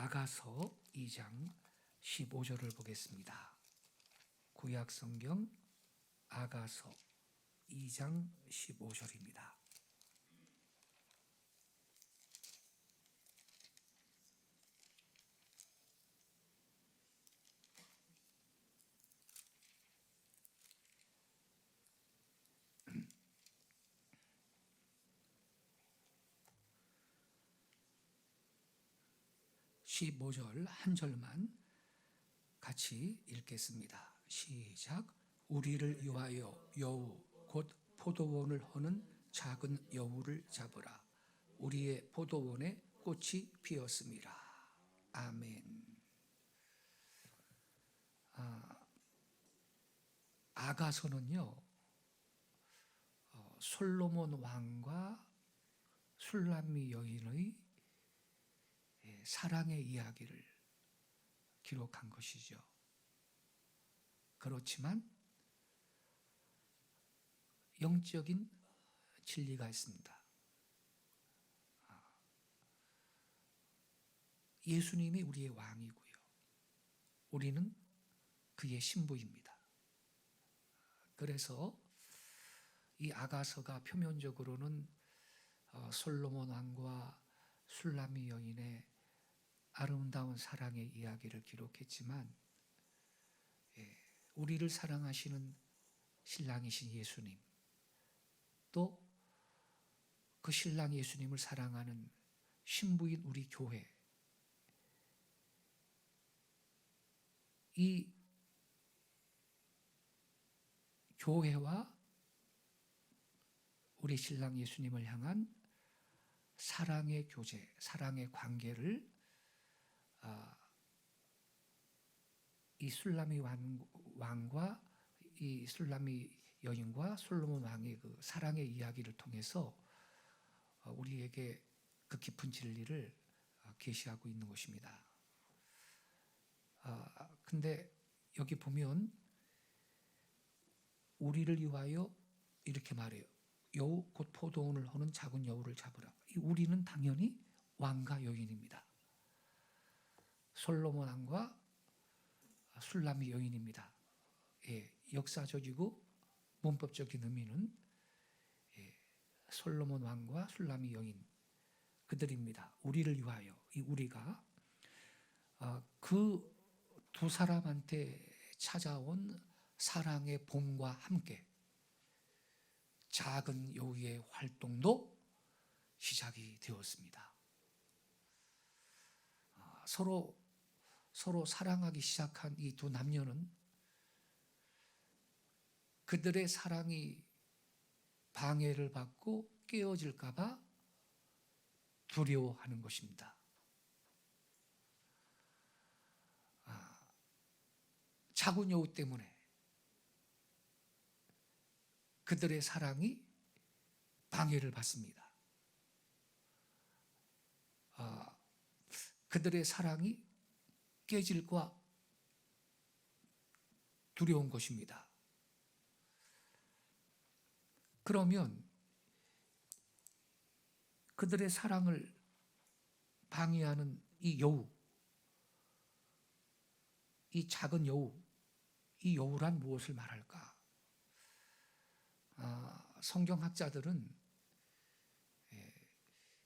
아가서 2장 15절을 보겠습니다. 구약 성경 아가서 2장 15절입니다. (15절) 한 절만 같이 읽겠습니다. 시작. 우리를 위하여 여우 곧 포도원을 허는 작은 여우를 잡으라. 우리의 포도원에 꽃이 피었습니다. 아멘. 아가서는요, 솔로몬 왕과 술람미 여인의 사랑의 이야기를 기록한 것이죠. 그렇지만 영적인 진리가 있습니다. 예수님이 우리의 왕이고요, 우리는 그의 신부입니다. 그래서 이 아가서가 표면적으로는 솔로몬 왕과 술람미 여인의 아름다운 사랑의 이야기를 기록했지만, 우리를 사랑하시는 신랑이신 예수님, 또 그 신랑 예수님을 사랑하는 신부인 우리 교회, 이 교회와 우리 신랑 예수님을 향한 사랑의 교제, 사랑의 관계를 이 술람미 왕과 이 술람미 여인과 솔로몬 왕의 그 사랑의 이야기를 통해서 우리에게 그 깊은 진리를 계시하고 있는 것입니다. 근데 여기 보면 우리를 위하여 이렇게 말해요. 여우 곧 포도원을 허는 작은 여우를 잡으라. 이 우리는 당연히 왕과 여인입니다. 솔로몬 왕과 술람미 여인입니다. 역사적이고 문법적인 의미는 솔로몬 왕과 술람미 여인, 그들입니다. 우리를 위하여, 이 우리가 그 두 사람한테 찾아온 사랑의 봄과 함께 작은 여우의 활동도 시작이 되었습니다. 서로 사랑하기 시작한 이 두 남녀는 그들의 사랑이 방해를 받고 깨어질까 봐 두려워하는 것입니다. 작은 여우 때문에 그들의 사랑이 방해를 받습니다. 그들의 사랑이 깨질까 두려운 것입니다. 그러면 그들의 사랑을 방해하는 이 여우, 이 작은 여우, 이 여우란 무엇을 말할까? 성경학자들은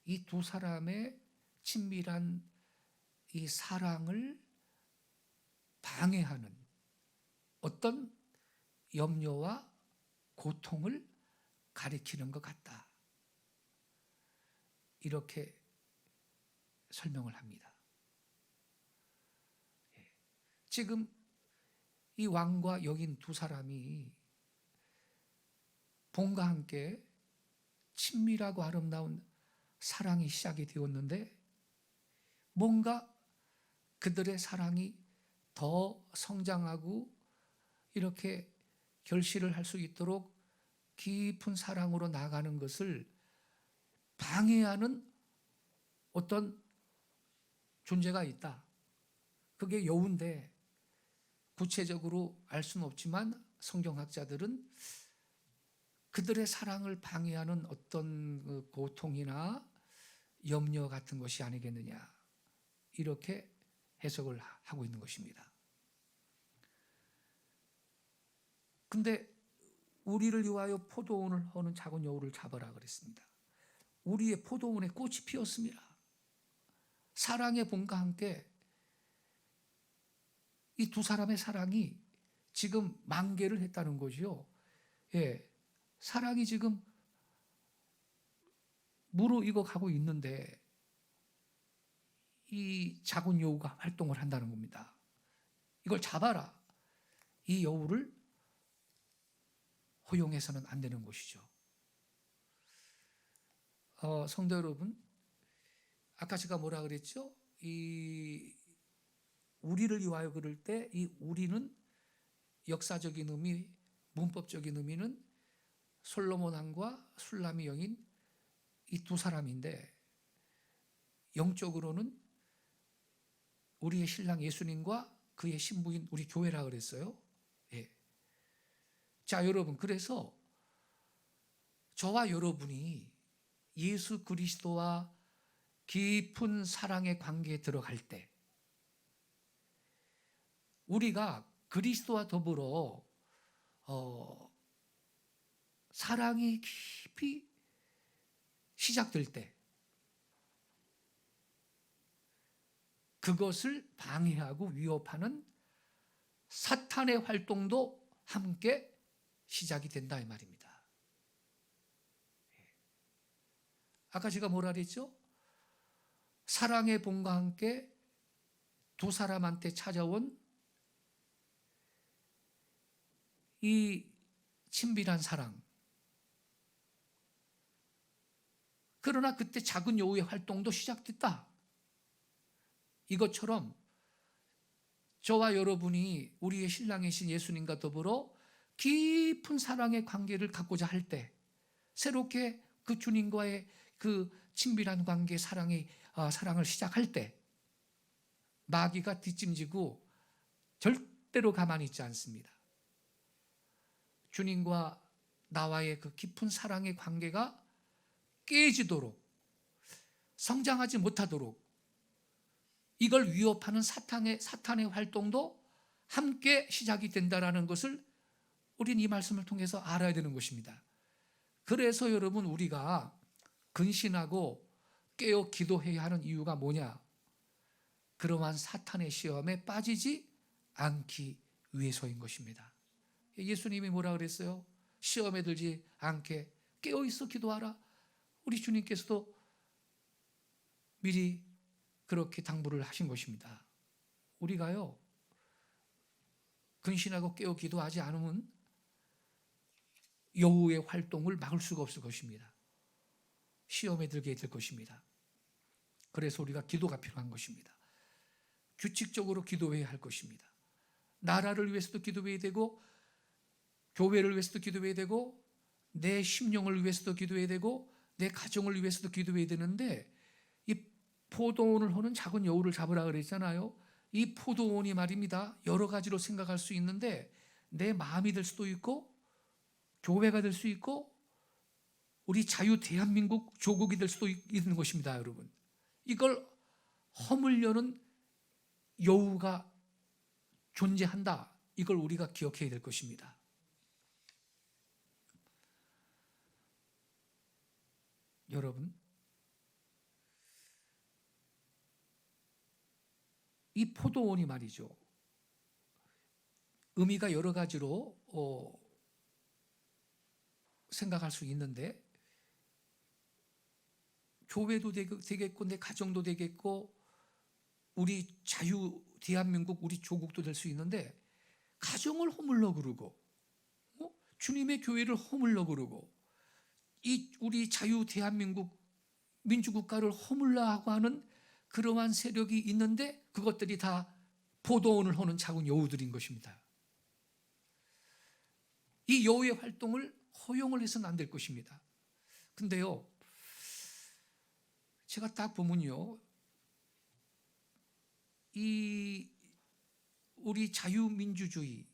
이 두 사람의 친밀한 이 사랑을 방해하는 어떤 염려와 고통을 가리키는 것 같다, 이렇게 설명을 합니다. 지금 이 왕과 여인 두 사람이 봄과 함께 친밀하고 아름다운 사랑이 시작이 되었는데, 뭔가 그들의 사랑이 더 성장하고 이렇게 결실을 할 수 있도록 깊은 사랑으로 나아가는 것을 방해하는 어떤 존재가 있다. 그게 여우인데 구체적으로 알 수는 없지만 성경학자들은 그들의 사랑을 방해하는 어떤 고통이나 염려 같은 것이 아니겠느냐, 이렇게 해석을 하고 있는 것입니다. 근데 우리를 위하여 포도원을 허는 작은 여우를 잡아라 그랬습니다. 우리의 포도원에 꽃이 피었습니다. 사랑의 봄과 함께 이 두 사람의 사랑이 지금 만개를 했다는 거죠. 예, 사랑이 지금 무르익어 가고 있는데 이 작은 여우가 활동을 한다는 겁니다. 이걸 잡아라. 이 여우를 허용해서는 안 되는 것이죠. 성도 여러분, 아까 제가 뭐라 그랬죠? 이 우리를 위하여 그럴 때 이 우리는 역사적인 의미, 문법적인 의미는 솔로몬 왕과 술람이 여인 이 두 사람인데, 영적으로는 우리의 신랑 예수님과 그의 신부인 우리 교회라 그랬어요. 예. 자, 여러분, 그래서 저와 여러분이 예수 그리스도와 깊은 사랑의 관계에 들어갈 때, 우리가 그리스도와 더불어 사랑이 깊이 시작될 때, 그것을 방해하고 위협하는 사탄의 활동도 함께 시작이 된다 이 말입니다. 아까 제가 뭐라 그랬죠? 사랑의 봄과 함께 두 사람한테 찾아온 이 친밀한 사랑. 그러나 그때 작은 여우의 활동도 시작됐다. 이것처럼 저와 여러분이 우리의 신랑이신 예수님과 더불어 깊은 사랑의 관계를 갖고자 할 때, 새롭게 그 주님과의 그 친밀한 관계, 사랑을 시작할 때, 마귀가 뒷짐지고 절대로 가만히 있지 않습니다. 주님과 나와의 그 깊은 사랑의 관계가 깨지도록, 성장하지 못하도록 이걸 위협하는 사탄의 활동도 함께 시작이 된다는 것을 우리는 이 말씀을 통해서 알아야 되는 것입니다. 그래서 여러분, 우리가 근신하고 깨어 기도해야 하는 이유가 뭐냐? 그러한 사탄의 시험에 빠지지 않기 위해서인 것입니다. 예수님이 뭐라 그랬어요? 시험에 들지 않게 깨어 있어 기도하라. 우리 주님께서도 미리 그렇게 당부를 하신 것입니다. 우리가요, 근신하고 깨어 기도하지 않으면 여우의 활동을 막을 수가 없을 것입니다. 시험에 들게 될 것입니다. 그래서 우리가 기도가 필요한 것입니다. 규칙적으로 기도해야 할 것입니다. 나라를 위해서도 기도해야 되고, 교회를 위해서도 기도해야 되고, 내 심령을 위해서도 기도해야 되고, 내 가정을 위해서도 기도해야 되는데, 이 포도원을 허는 작은 여우를 잡으라 그랬잖아요. 이 포도원이 말입니다, 여러 가지로 생각할 수 있는데 내 마음이 될 수도 있고, 교회가 될 수 있고, 우리 자유 대한민국 조국이 될 수도 있는 것입니다. 여러분, 이걸 허물려는 여우가 존재한다. 이걸 우리가 기억해야 될 것입니다. 여러분, 이 포도원이 말이죠, 의미가 여러 가지로 생각할 수 있는데, 교회도 되겠고, 내 가정도 되겠고, 우리 자유 대한민국, 우리 조국도 될 수 있는데, 가정을 허물러 그러고, 주님의 교회를 허물러 그러고, 이 우리 자유 대한민국 민주국가를 허물라 하고 하는 그러한 세력이 있는데, 그것들이 다 포도원을 허는 작은 여우들인 것입니다. 이 여우의 활동을 허용을 해서는 안 될 것입니다. 근데요, 제가 딱 보면요, 이 우리 자유민주주의,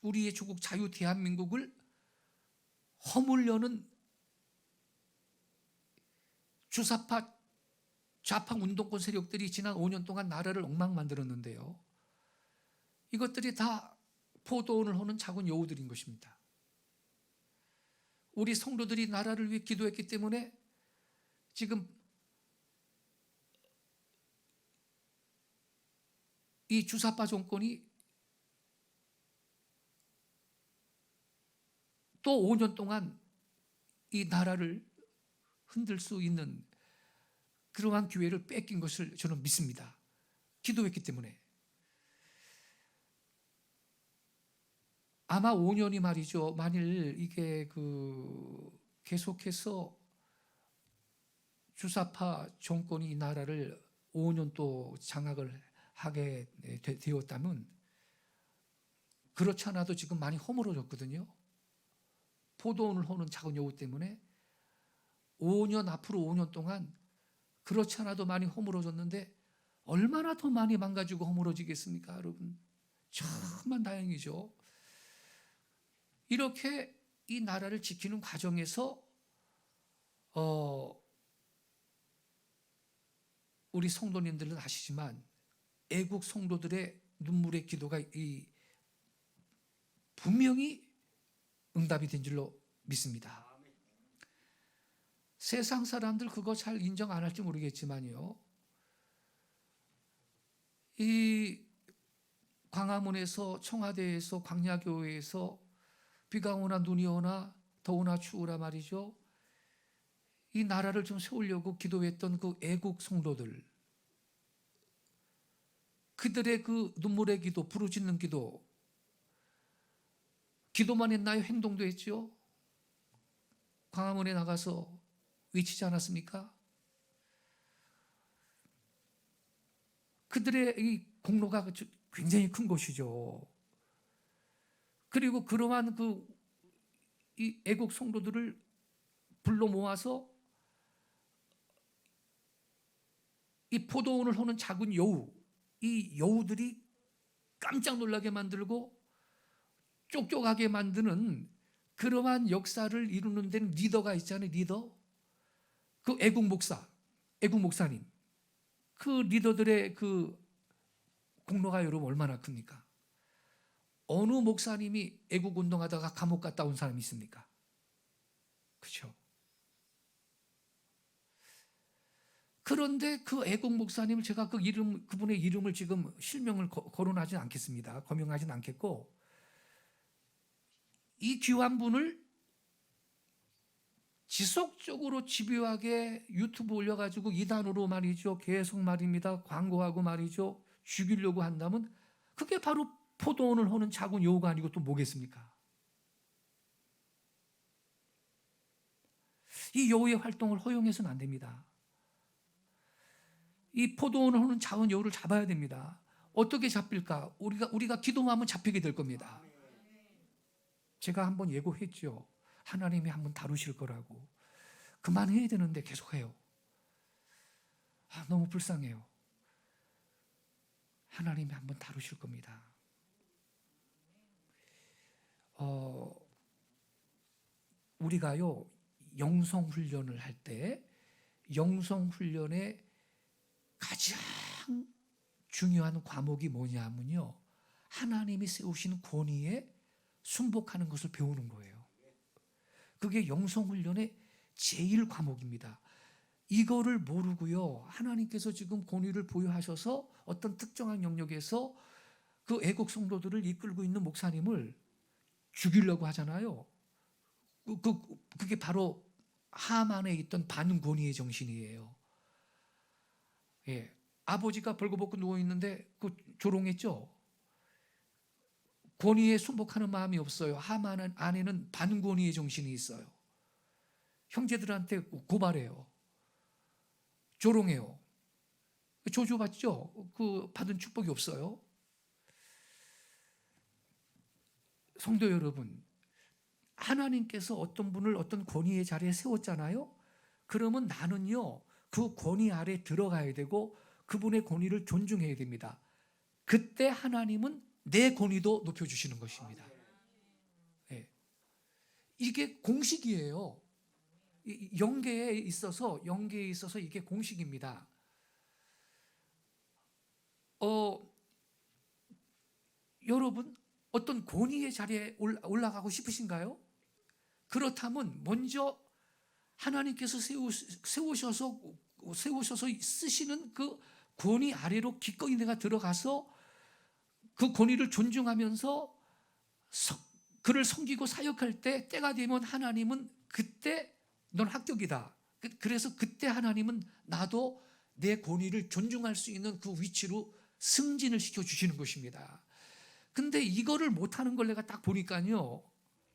우리의 조국 자유 대한민국을 허물려는 주사파 좌파 운동권 세력들이 지난 5년 동안 나라를 엉망 만들었는데요. 이것들이 다 포도원을 허는 작은 여우들인 것입니다. 우리 성도들이 나라를 위해 기도했기 때문에 지금 이 주사파 정권이 또 5년 동안 이 나라를 흔들 수 있는 그러한 기회를 뺏긴 것을 저는 믿습니다. 기도했기 때문에. 아마 5년이 말이죠. 만일 이게 계속해서 주사파 정권이 이 나라를 5년 또 장악을 하게 되었다면, 그렇지 않아도 지금 많이 허물어졌거든요. 포도원을 허는 작은 여우 때문에 5년 앞으로 5년 동안 그렇지 않아도 많이 허물어졌는데 얼마나 더 많이 망가지고 허물어지겠습니까, 여러분? 정말 다행이죠. 이렇게 이 나라를 지키는 과정에서 우리 성도님들은 아시지만 애국 성도들의 눈물의 기도가 분명히 응답이 된 줄로 믿습니다. 세상 사람들 그거 잘 인정 안 할지 모르겠지만요, 이 광화문에서, 청와대에서, 광야교회에서 비가 오나 눈이 오나 더우나 추우나 말이죠, 이 나라를 좀 세우려고 기도했던 그 애국 성도들, 그들의 그 눈물의 기도, 부르짖는 기도, 기도만 했나요? 행동도 했죠. 광화문에 나가서 외치지 않았습니까? 그들의 이 공로가 굉장히 큰 것이죠. 그리고 그러한 이 애국 성도들을 불러 모아서 이 포도원을 허는 작은 여우, 이 여우들이 깜짝 놀라게 만들고 쫓겨가게 만드는 그러한 역사를 이루는 데는 리더가 있잖아요. 리더. 그 애국 목사님. 그 리더들의 그 공로가 여러분 얼마나 큽니까? 어느 목사님이 애국 운동하다가 감옥 갔다 온 사람이 있습니까? 그렇죠? 그런데 그 애국 목사님을 제가 그분의 이름을 지금 실명을 거론하진 않겠습니다. 거명하진 않겠고, 이 귀한 분을 지속적으로 집요하게 유튜브 올려가지고 이단으로 말이죠, 계속 말입니다, 광고하고 말이죠, 죽이려고 한다면 그게 바로 포도원을 허는 작은 여우가 아니고 또 뭐겠습니까? 이 여우의 활동을 허용해서는 안 됩니다. 이 포도원을 허는 작은 여우를 잡아야 됩니다. 어떻게 잡힐까? 우리가 기도하면 잡히게 될 겁니다. 제가 한번 예고했죠. 하나님이 한번 다루실 거라고. 그만해야 되는데 계속해요. 너무 불쌍해요. 하나님이 한번 다루실 겁니다. 우리가요, 영성훈련을 할 때 영성훈련의 가장 중요한 과목이 뭐냐면요, 하나님이 세우신 권위에 순복하는 것을 배우는 거예요. 그게 영성훈련의 제일 과목입니다. 이거를 모르고요, 하나님께서 지금 권위를 부여하셔서 어떤 특정한 영역에서 그 애국 성도들을 이끌고 있는 목사님을 죽이려고 하잖아요. 그게 바로 하만에 있던 반권위의 정신이에요. 예, 아버지가 벌거벗고 누워 있는데 조롱했죠. 권위에 순복하는 마음이 없어요. 하만 안에는 반권위의 정신이 있어요. 형제들한테 고발해요. 조롱해요. 저주받죠. 받은 축복이 없어요. 성도 여러분, 하나님께서 어떤 분을 어떤 권위의 자리에 세웠잖아요. 그러면 나는요, 그 권위 아래 들어가야 되고 그분의 권위를 존중해야 됩니다. 그때 하나님은 내 권위도 높여주시는 것입니다. 네. 이게 공식이에요. 영계에 있어서 이게 공식입니다. 여러분 어떤 권위의 자리에 올라가고 싶으신가요? 그렇다면 먼저 하나님께서 세우셔서 쓰시는 그 권위 아래로 기꺼이 내가 들어가서 그 권위를 존중하면서 그를 섬기고 사역할 때 때가 되면 하나님은 그때 넌 합격이다. 그래서 그때 하나님은 나도 내 권위를 존중할 수 있는 그 위치로 승진을 시켜주시는 것입니다. 근데 이거를 못하는 걸 내가 딱 보니까요,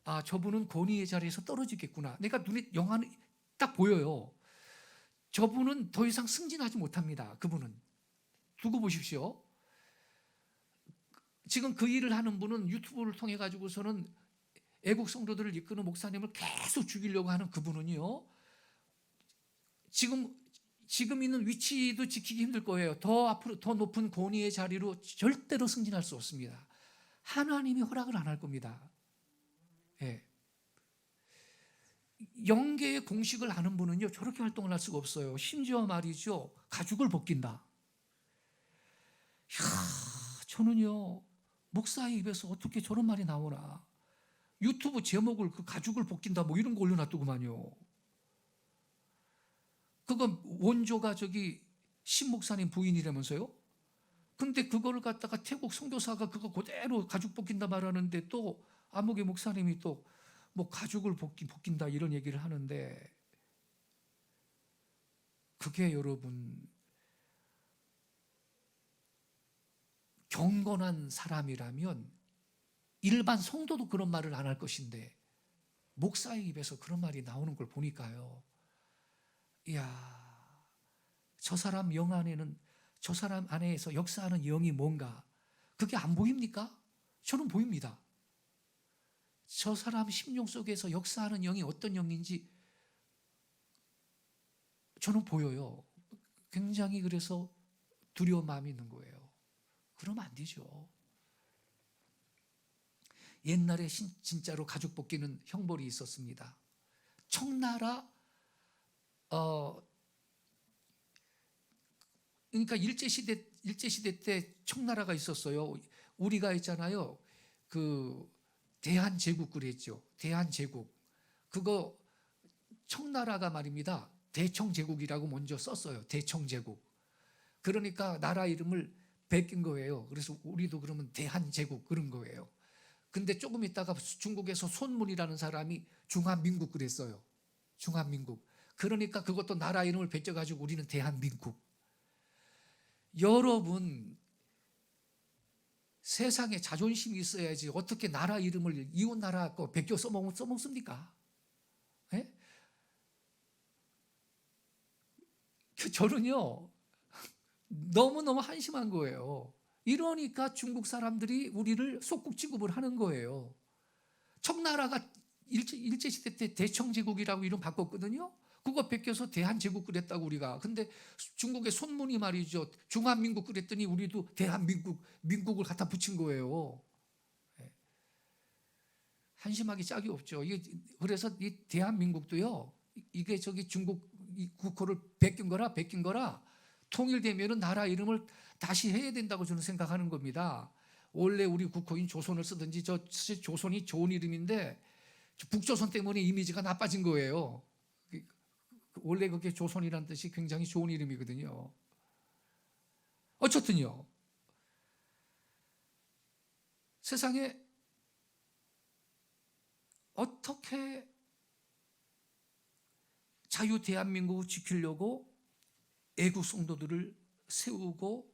아, 저분은 권위의 자리에서 떨어지겠구나. 내가 눈에 영화는 딱 보여요. 저분은 더 이상 승진하지 못합니다. 그분은. 두고 보십시오. 지금 그 일을 하는 분은 유튜브를 통해 가지고서는 애국 성도들을 이끄는 목사님을 계속 죽이려고 하는 그분은요, 지금 있는 위치도 지키기 힘들 거예요. 더 앞으로 더 높은 권위의 자리로 절대로 승진할 수 없습니다. 하나님이 허락을 안 할 겁니다. 예. 영계의 공식을 아는 분은요, 저렇게 활동을 할 수가 없어요. 심지어 말이죠, 가죽을 벗긴다. 이야, 저는요, 목사의 입에서 어떻게 저런 말이 나오나. 유튜브 제목을 그 가죽을 벗긴다 뭐 이런 거 올려놨더구만요. 그거 원조가 신 목사님 부인이라면서요? 근데 그거를 갖다가 태국 선교사가 그거 그대로 가죽 벗긴다 말하는데 또 아무개 목사님이 또 뭐 가죽을 벗긴다 이런 얘기를 하는데, 그게 여러분 경건한 사람이라면 일반 성도도 그런 말을 안 할 것인데 목사의 입에서 그런 말이 나오는 걸 보니까요, 이야, 저 사람 영 안에는, 저 사람 안에서 역사하는 영이 뭔가 그게 안 보입니까? 저는 보입니다. 저 사람 심령 속에서 역사하는 영이 어떤 영인지 저는 보여요. 굉장히 그래서 두려운 마음이 있는 거예요. 그러면 안 되죠. 옛날에 진짜로 가죽 벗기는 형벌이 있었습니다. 청나라 그러니까 일제시대 때 청나라가 있었어요. 우리가 있잖아요, 그 대한제국 그랬죠. 대한제국. 그거 청나라가 말입니다, 대청제국이라고 먼저 썼어요. 대청제국. 그러니까 나라 이름을 베낀 거예요. 그래서 우리도 그러면 대한제국 그런 거예요. 근데 조금 있다가 중국에서 손문이라는 사람이 중화민국 그랬어요. 중화민국. 그러니까 그것도 나라 이름을 베껴가지고 우리는 대한민국. 여러분, 세상에 자존심이 있어야지 어떻게 나라 이름을 이웃 나라 거 베껴 써먹습니까? 예? 저는요, 너무너무 한심한 거예요. 이러니까 중국 사람들이 우리를 속국 취급을 하는 거예요. 청나라가 일제시대 때 대청제국이라고 이름 바꿨거든요. 그거 베껴서 대한제국 그랬다고 우리가. 근데 중국의 손문이 말이죠, 중화민국 그랬더니 우리도 대한민국, 민국을 갖다 붙인 거예요. 한심하기 짝이 없죠. 그래서 이 대한민국도요, 이게 중국 국호를 베낀 거라 통일되면은 나라 이름을 다시 해야 된다고 저는 생각하는 겁니다. 원래 우리 국호인 조선을 쓰든지, 사실 조선이 좋은 이름인데 북조선 때문에 이미지가 나빠진 거예요. 원래 그게 조선이라는 뜻이 굉장히 좋은 이름이거든요. 어쨌든요, 세상에 어떻게 자유 대한민국을 지키려고 애국 성도들을 세우고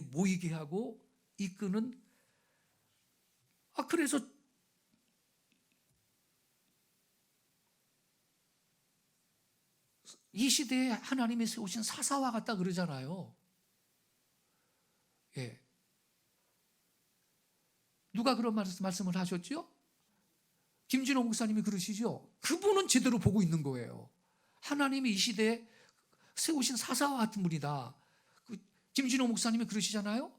모이게 하고 이끄는, 그래서 이 시대에 하나님이 세우신 사사와 같다 그러잖아요. 예. 누가 그런 말씀을 하셨죠? 김진호 목사님이 그러시죠? 그분은 제대로 보고 있는 거예요. 하나님이 이 시대에 세우신 사사와 같은 분이다. 김진호 목사님이 그러시잖아요.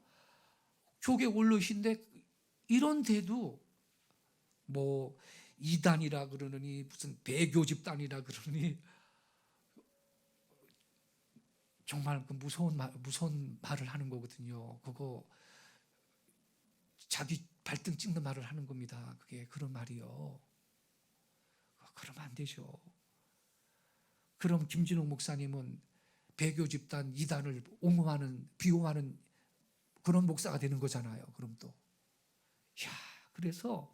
교계 원로이신데 이런데도 뭐 이단이라 그러느니 무슨 배교 집단이라 그러느니 정말 그 무서운 말을 하는 거거든요. 그거 자기 발등 찍는 말을 하는 겁니다. 그게 그런 말이요. 그러면 안 되죠. 그럼 김진욱 목사님은 배교 집단 이단을 옹호하는 비호하는 그런 목사가 되는 거잖아요. 그럼 또 그래서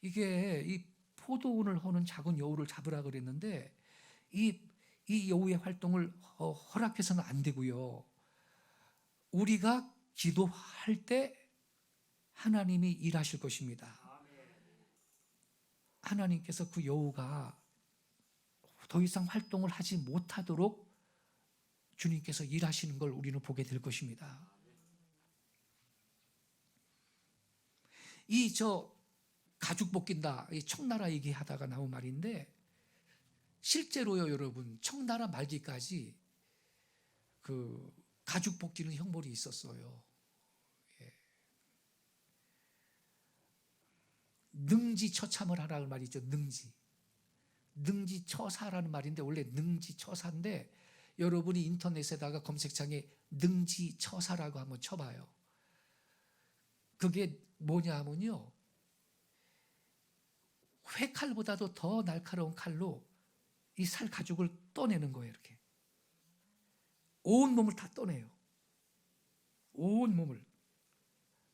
이게 이 포도원을 허는 작은 여우를 잡으라 그랬는데 이 여우의 활동을 허락해서는 안 되고요. 우리가 기도할 때 하나님이 일하실 것입니다. 하나님께서 그 여우가 더 이상 활동을 하지 못하도록 주님께서 일하시는 걸 우리는 보게 될 것입니다. 가죽 벗긴다, 이 청나라 얘기하다가 나온 말인데 실제로요, 여러분, 청나라 말기까지 그 가죽 벗기는 형벌이 있었어요. 능지처참을 하라는 말이 있죠. 능지처사라는 말인데 원래 능지처사인데 여러분이 인터넷에다가 검색창에 능지처사라고 한번 쳐봐요. 그게 뭐냐 하면요, 회칼보다도 더 날카로운 칼로 이 살 가죽을 떠내는 거예요. 이렇게 온 몸을 다 떠내요. 온 몸을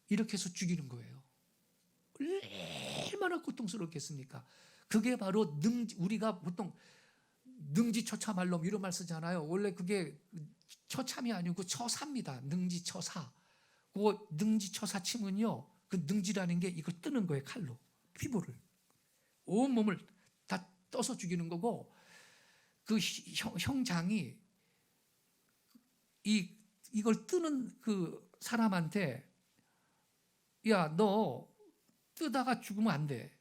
이렇게 해서 죽이는 거예요. 얼마나 고통스럽겠습니까? 그게 바로 우리가 보통 능지처참할 놈 이런 말 쓰잖아요. 원래 그게 처참이 아니고 처사입니다. 능지처사. 그 능지처사 치면요, 그 능지라는 게 이걸 뜨는 거예요. 칼로 피부를 온 몸을 다 떠서 죽이는 거고, 그 형장이 이걸 뜨는 그 사람한테 야, 너 뜨다가 죽으면 안 돼.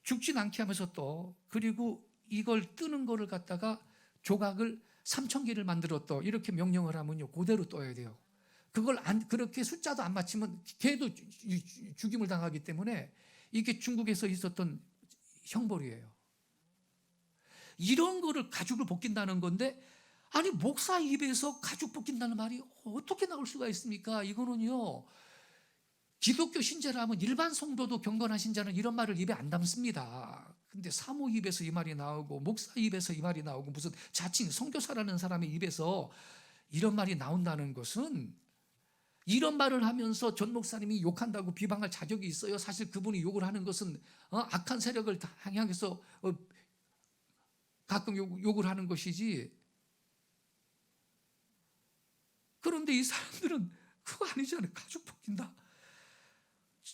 죽진 않게 하면서 또 그리고 이걸 뜨는 거를 갖다가 조각을 3,000개를 만들었다 이렇게 명령을 하면요, 그대로 떠야 돼요. 그걸 그렇게 숫자도 안 맞추면 걔도 죽임을 당하기 때문에 이게 중국에서 있었던 형벌이에요. 이런 거를 가죽을 벗긴다는 건데, 아니 목사 입에서 가죽 벗긴다는 말이 어떻게 나올 수가 있습니까? 이거는요, 기독교 신자라면 일반 성도도 경건하신 자는 이런 말을 입에 안 담습니다. 근데 사모 입에서 이 말이 나오고 목사 입에서 이 말이 나오고 무슨 자칭 선교사라는 사람의 입에서 이런 말이 나온다는 것은, 이런 말을 하면서 전 목사님이 욕한다고 비방할 자격이 있어요? 사실 그분이 욕을 하는 것은 악한 세력을 향해서 가끔 욕을 하는 것이지. 그런데 이 사람들은 그거 아니잖아요. 가죽 벗긴다.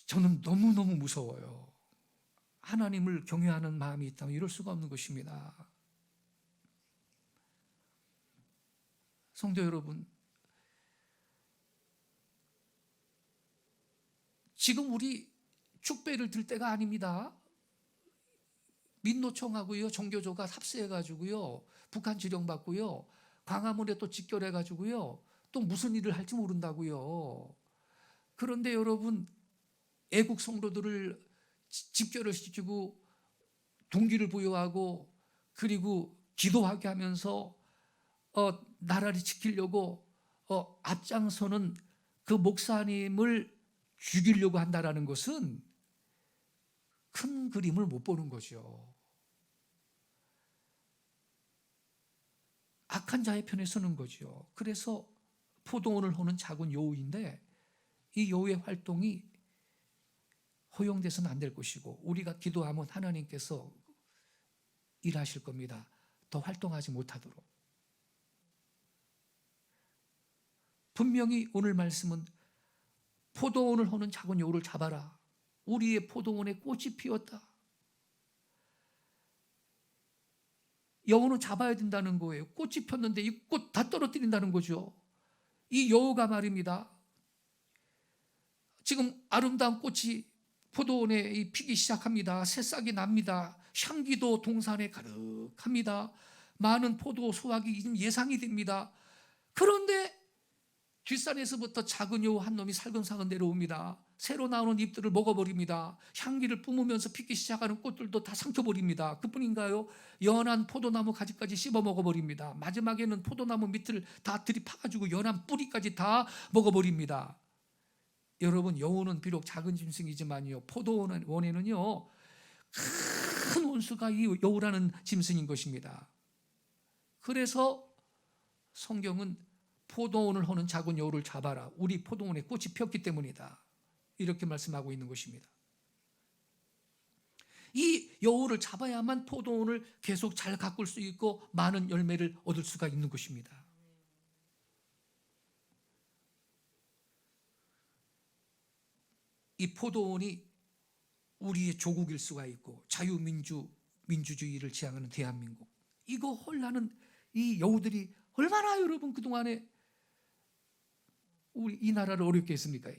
저는 너무너무 무서워요. 하나님을 경외하는 마음이 있다면 이럴 수가 없는 것입니다. 성도 여러분, 지금 우리 축배를 들 때가 아닙니다. 민노총하고요, 정교조가 합세해가지고요, 북한 지령받고요, 광화문에 또 직결해가지고요, 또 무슨 일을 할지 모른다고요. 그런데 여러분, 애국 성도들을 집결을 시키고 동기를 부여하고 그리고 기도하게 하면서 나라를 지키려고 앞장서는 그 목사님을 죽이려고 한다라는 것은 큰 그림을 못 보는 거죠. 악한 자의 편에 서는 거죠. 그래서 포도원을 허는 작은 여우인데 이 여우의 활동이 허용돼서는 안 될 것이고, 우리가 기도하면 하나님께서 일하실 겁니다. 더 활동하지 못하도록. 분명히 오늘 말씀은 포도원을 허는 작은 여우를 잡아라. 우리의 포도원에 꽃이 피었다. 여우는 잡아야 된다는 거예요. 꽃이 폈는데 이 꽃 다 떨어뜨린다는 거죠. 이 여우가 말입니다, 지금 아름다운 꽃이 포도원에 피기 시작합니다. 새싹이 납니다. 향기도 동산에 가득합니다. 많은 포도 수확이 예상이 됩니다. 그런데 뒷산에서부터 작은 여우 한 놈이 살금살금 내려옵니다. 새로 나오는 잎들을 먹어버립니다. 향기를 뿜으면서 피기 시작하는 꽃들도 다 삼켜버립니다. 그뿐인가요? 연한 포도나무 가지까지 씹어 먹어버립니다. 마지막에는 포도나무 밑을 다 들이파가지고 연한 뿌리까지 다 먹어버립니다. 여러분, 여우는 비록 작은 짐승이지만요, 포도원에는요 큰 원수가 이 여우라는 짐승인 것입니다. 그래서 성경은 포도원을 허는 작은 여우를 잡아라. 우리 포도원에 꽃이 폈기 때문이다. 이렇게 말씀하고 있는 것입니다. 이 여우를 잡아야만 포도원을 계속 잘 가꿀 수 있고 많은 열매를 얻을 수가 있는 것입니다. 이 포도원이 우리의 조국일 수가 있고 민주주의를 지향하는 대한민국, 이거 헐라는 이 여우들이 얼마나 여러분 그동안에 우리 이 나라를 어렵게 했습니까?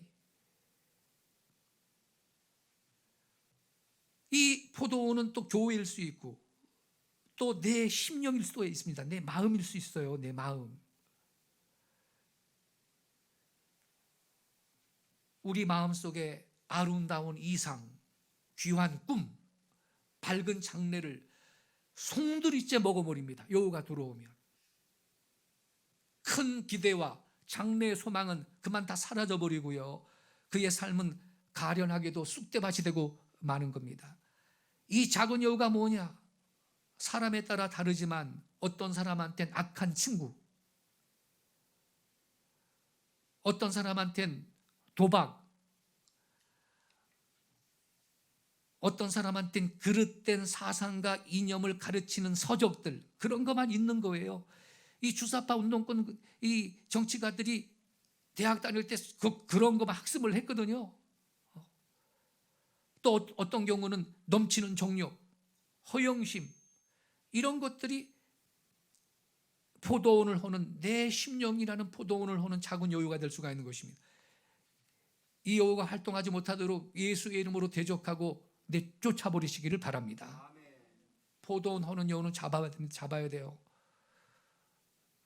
이 포도원은 또 교회일 수 있고 또 내 심령일 수도 있습니다. 내 마음일 수 있어요. 내 마음. 우리 마음속에 아름다운 이상, 귀한 꿈, 밝은 장래를 송두리째 먹어버립니다. 여우가 들어오면 큰 기대와 장래의 소망은 그만 다 사라져버리고요, 그의 삶은 가련하게도 쑥대밭이 되고 마는 겁니다. 이 작은 여우가 뭐냐? 사람에 따라 다르지만 어떤 사람한텐 악한 친구, 어떤 사람한텐 도박, 어떤 사람한텐 그릇된 사상과 이념을 가르치는 서적들, 그런 것만 있는 거예요. 이 주사파 운동권 이 정치가들이 대학 다닐 때 그런 것만 학습을 했거든요. 또 어떤 경우는 넘치는 정욕, 허영심, 이런 것들이 포도원을 허는, 내 심령이라는 포도원을 허는 작은 여우가 될 수가 있는 것입니다. 이 여우가 활동하지 못하도록 예수의 이름으로 대적하고 내쫓아버리시기를 바랍니다. 포도원 허는 여우는 잡아야 돼요.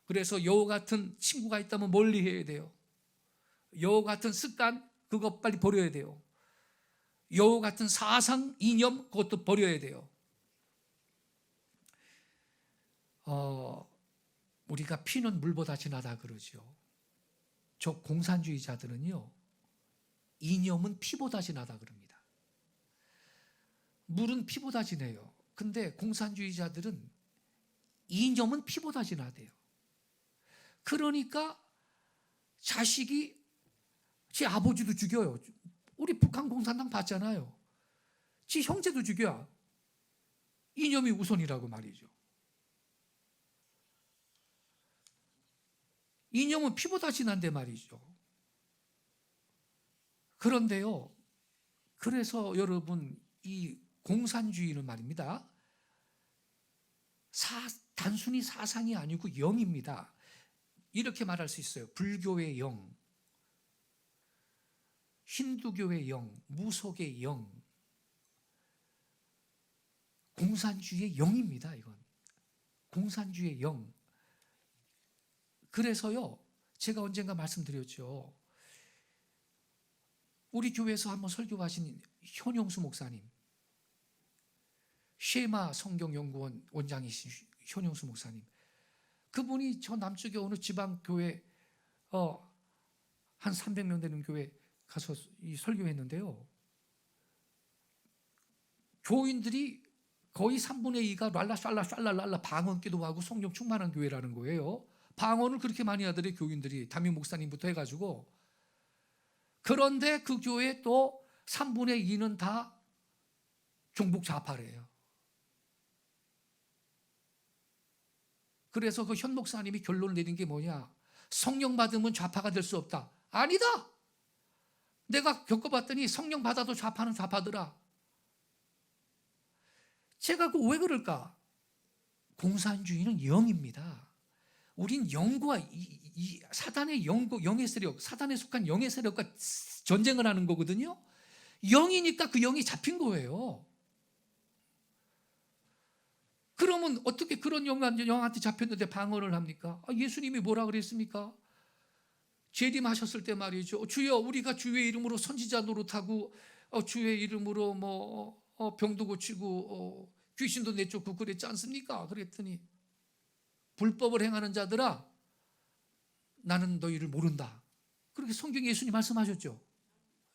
그래서 여우 같은 친구가 있다면 멀리 해야 돼요. 여우 같은 습관, 그거 빨리 버려야 돼요. 여우 같은 사상, 이념, 그것도 버려야 돼요. 우리가 피는 물보다 진하다 그러죠. 저 공산주의자들은요, 이념은 피보다 진하다 그럽니다. 물은 피보다 진해요. 근데 공산주의자들은 이념은 피보다 진하대요. 그러니까 자식이 제 아버지도 죽여요. 우리 북한 공산당 봤잖아요. 지 형제도 죽여. 이념이 우선이라고 말이죠. 이념은 피보다 진한데 말이죠. 그런데요, 그래서 여러분, 이 공산주의는 말입니다, 단순히 사상이 아니고 영입니다. 이렇게 말할 수 있어요. 불교의 영, 힌두교의 영, 무속의 영, 공산주의의 영입니다. 이건 공산주의의 영. 그래서요, 제가 언젠가 말씀드렸죠. 우리 교회에서 한번 설교하신 현용수 목사님, 쉐마 성경연구원 원장이신 현용수 목사님, 그분이 저 남쪽에 어느 지방교회 한 300명 되는 교회 가서 이 설교했는데요, 교인들이 거의 3분의 2가 랄라 방언 기도하고 성령 충만한 교회라는 거예요. 방언을 그렇게 많이 하더래, 교인들이. 담임 목사님부터 해가지고. 그런데 그 교회 또 3분의 2는 다 종북 좌파래요. 그래서 그 현 목사님이 결론을 내린 게 뭐냐? 성령 받으면 좌파가 될 수 없다. 아니다! 내가 겪어봤더니 성령 받아도 좌파는 좌파더라. 제가 왜 그럴까? 공산주의는 영입니다. 우린 영과 이 사단의 영의 세력, 사단에 속한 영의 세력과 전쟁을 하는 거거든요. 영이니까 그 영이 잡힌 거예요. 그러면 어떻게 그런 영한테 잡혔는데 방언을 합니까? 예수님이 뭐라 그랬습니까? 재림하셨을 때 말이죠. 주여, 우리가 주의 이름으로 선지자 노릇하고 주의 이름으로 병도 고치고 귀신도 내쫓고 그랬지 않습니까? 그랬더니 불법을 행하는 자들아, 나는 너희를 모른다. 그렇게 성경에 예수님 말씀하셨죠.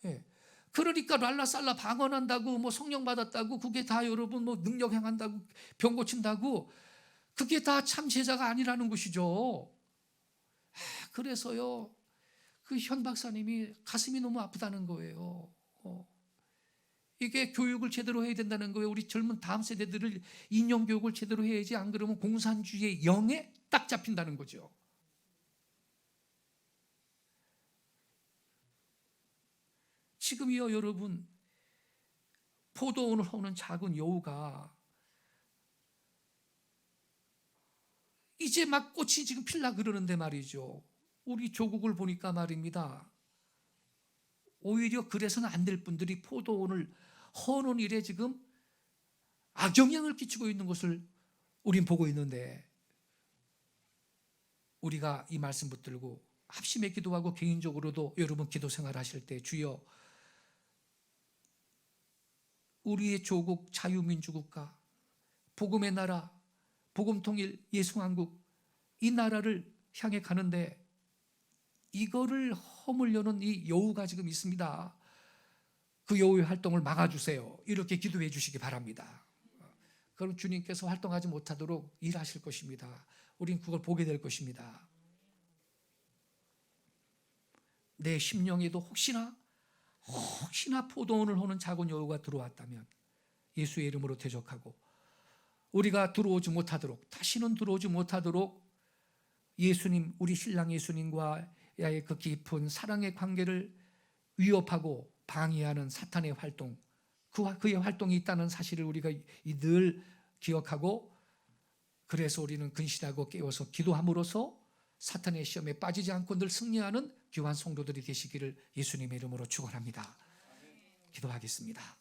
예. 그러니까 랄라살라 방언한다고 성령 받았다고 그게 다 여러분 능력 행한다고 병 고친다고 그게 다 참 제자가 아니라는 것이죠. 그래서요, 그 현 박사님이 가슴이 너무 아프다는 거예요. 이게 교육을 제대로 해야 된다는 거예요. 우리 젊은 다음 세대들을 인용 교육을 제대로 해야지, 안 그러면 공산주의의 영에 딱 잡힌다는 거죠. 지금이요, 여러분, 포도원을 허는 작은 여우가 이제 막 꽃이 지금 필라 그러는데 말이죠. 우리 조국을 보니까 말입니다. 오히려 그래서는 안 될 분들이 포도원을 허는 일에 지금 악영향을 끼치고 있는 것을 우린 보고 있는데, 우리가 이 말씀 붙들고 합심의 기도하고 개인적으로도 여러분 기도 생활하실 때, 주여, 우리의 조국 자유민주국가, 복음의 나라, 복음통일 예수왕국, 이 나라를 향해 가는데 이거를 허물려는 이 여우가 지금 있습니다. 그 여우의 활동을 막아주세요. 이렇게 기도해 주시기 바랍니다. 그럼 주님께서 활동하지 못하도록 일하실 것입니다. 우린 그걸 보게 될 것입니다. 내 심령에도 혹시나 포도원을 허는 작은 여우가 들어왔다면 예수의 이름으로 대적하고, 우리가 들어오지 못하도록, 다시는 들어오지 못하도록 예수님, 우리 신랑 예수님과의 그 깊은 사랑의 관계를 위협하고 방해하는 사탄의 활동, 그의 활동이 있다는 사실을 우리가 늘 기억하고, 그래서 우리는 근신하고 깨워서 기도함으로써 사탄의 시험에 빠지지 않고 늘 승리하는 귀한 성도들이 되시기를 예수님의 이름으로 축원합니다. 기도하겠습니다.